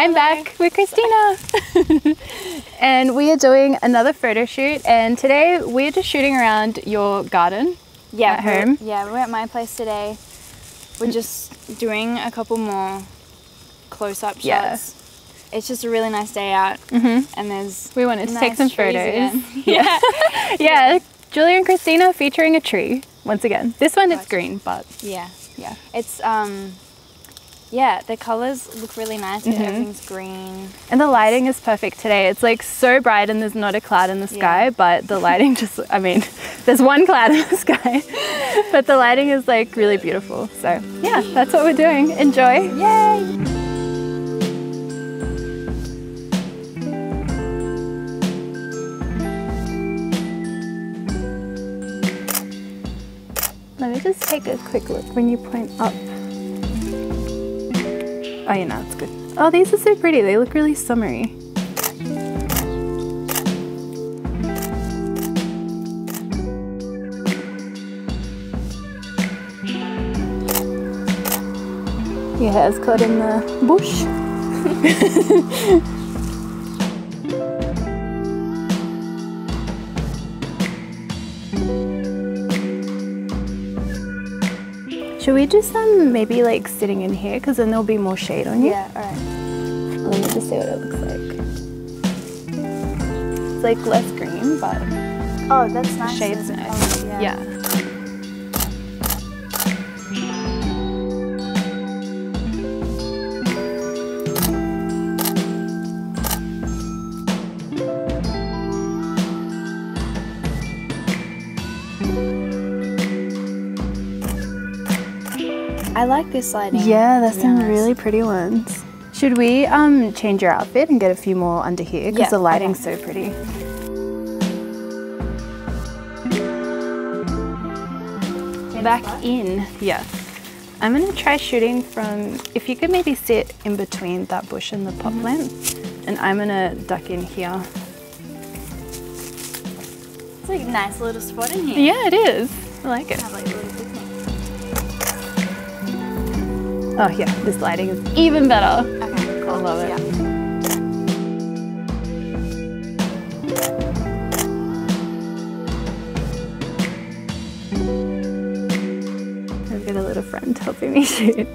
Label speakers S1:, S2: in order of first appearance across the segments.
S1: I'm back with Kristina. And we are doing another photo shoot, and today we're just shooting around your garden at home.
S2: Yeah, we're at my place today. We're just doing a couple more close-up shots. It's just a really nice day out, and
S1: we wanted to take some photos.
S2: Yeah.
S1: Julia and Kristina featuring a tree once again. This one is green, but
S2: yeah, it's the colors look really nice. Everything's green,
S1: and the lighting is perfect today. It's like so bright, and there's not a cloud in the sky, but the lighting just, I mean, there's one cloud in the sky, but the lighting is like really beautiful. So yeah, that's what we're doing. Enjoy.
S2: Yay!
S1: Let me just take a quick look when you point up. Oh, yeah, no, it's good. Oh, these are so pretty. They look really summery. Your hair's caught in the bush. Should we do some maybe like sitting in here, because then there'll be more shade on you?
S2: Yeah, alright.
S1: Let me just see what it looks like. It's like less green, but
S2: oh, that's nice.
S1: The shade's nice. Yeah.
S2: I like this lighting.
S1: Yeah, there's some really pretty ones. Should we change your outfit and get a few more under here, because the lighting's so pretty. Back in. Yeah. I'm gonna try shooting from, if you could maybe sit in between that bush and the pot plant, and I'm gonna duck in here.
S2: It's like a nice little spot in here.
S1: Yeah, it is. I like it.
S2: Have like a little picnic.
S1: Oh yeah, this lighting is even better.
S2: Okay, cool.
S1: I love it. I've got a little friend helping me shoot.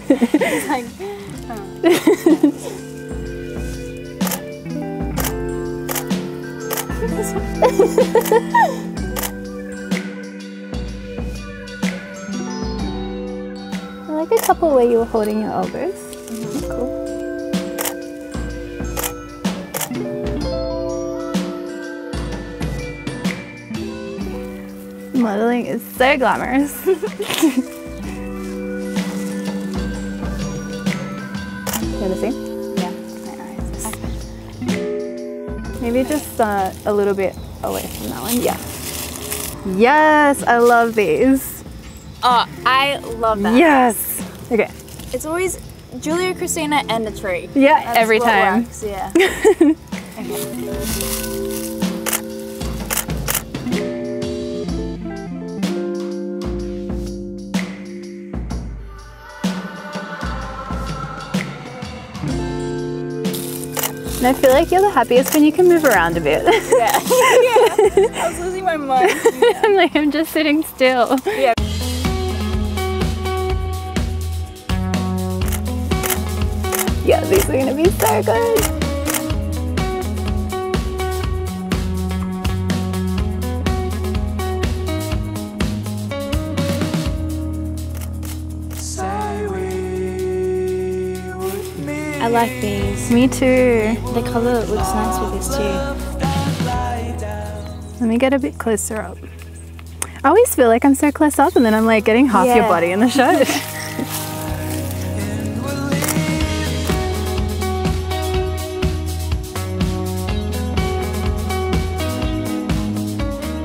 S2: It's like,
S1: I like a couple where you were holding your elbows. Cool. Modeling is so glamorous. You wanna see?
S2: yeah, my eyes.
S1: Maybe just a little bit away from that one. Yeah. Yes, I love these.
S2: Oh, I love that.
S1: Yes. Okay.
S2: It's always Julia, Kristina, and a tree.
S1: Yeah,
S2: That's
S1: every
S2: what
S1: time.
S2: Works, yeah. Okay.
S1: And I feel like you're the happiest when you can move around a bit.
S2: Yeah. Yeah. I was losing my mind. Yeah.
S1: I'm like, I'm just sitting still.
S2: Yeah.
S1: Yeah, these are gonna be so good.
S2: I like these.
S1: Me too.
S2: The color looks nice with this too.
S1: Let me get a bit closer up. I always feel like I'm so close up, and then I'm like getting half your body in the shot.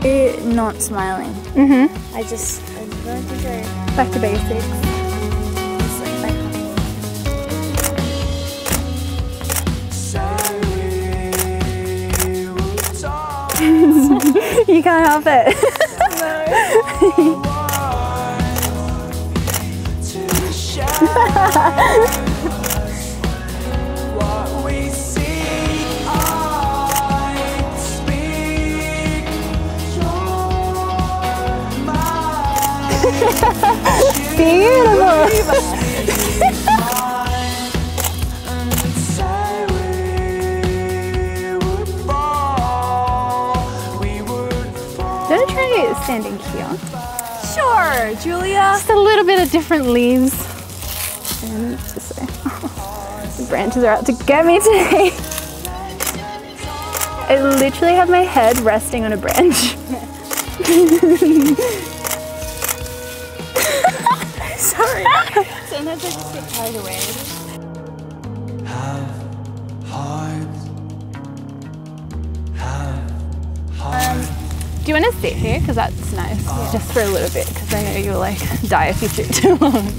S2: You're not smiling.
S1: I'm
S2: don't think I...
S1: back to basics. You can't help it. No. Beautiful. Do you want to try standing here?
S2: Sure, Julia.
S1: Just a little bit of different leaves. And this way. The branches are out to get me today. I literally have my head resting on a branch.
S2: Sorry. Sometimes I just get carried away.
S1: Do you want to sit here? Because that's nice. Just for a little bit, because I know you'll like die if you sit too long.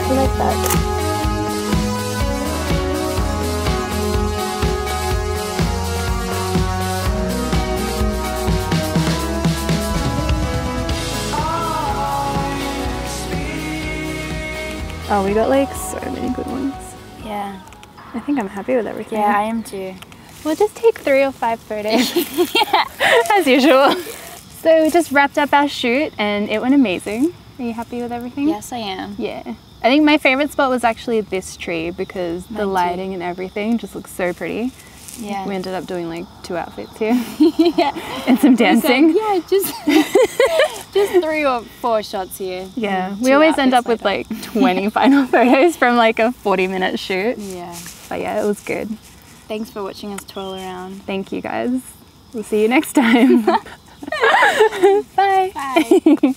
S1: I like that. Oh, we got like so many good ones.
S2: Yeah.
S1: I think I'm happy with everything.
S2: Yeah, I am too.
S1: We'll just take 3 or 5 photos. Yeah. As usual. So we just wrapped up our shoot and it went amazing. Are you happy with everything?
S2: Yes, I am.
S1: Yeah. I think my favorite spot was actually this tree because the lighting and everything just looks so pretty.
S2: Yeah.
S1: We ended up doing like 2 outfits here.
S2: Yeah.
S1: And some dancing.
S2: Yeah, just 3 or 4 shots here.
S1: Yeah. We always end up with like 20 final photos from like a 40-minute shoot.
S2: Yeah.
S1: But yeah, it was good.
S2: Thanks for watching us twirl around.
S1: Thank you guys. We'll see you next time. Bye.
S2: Bye.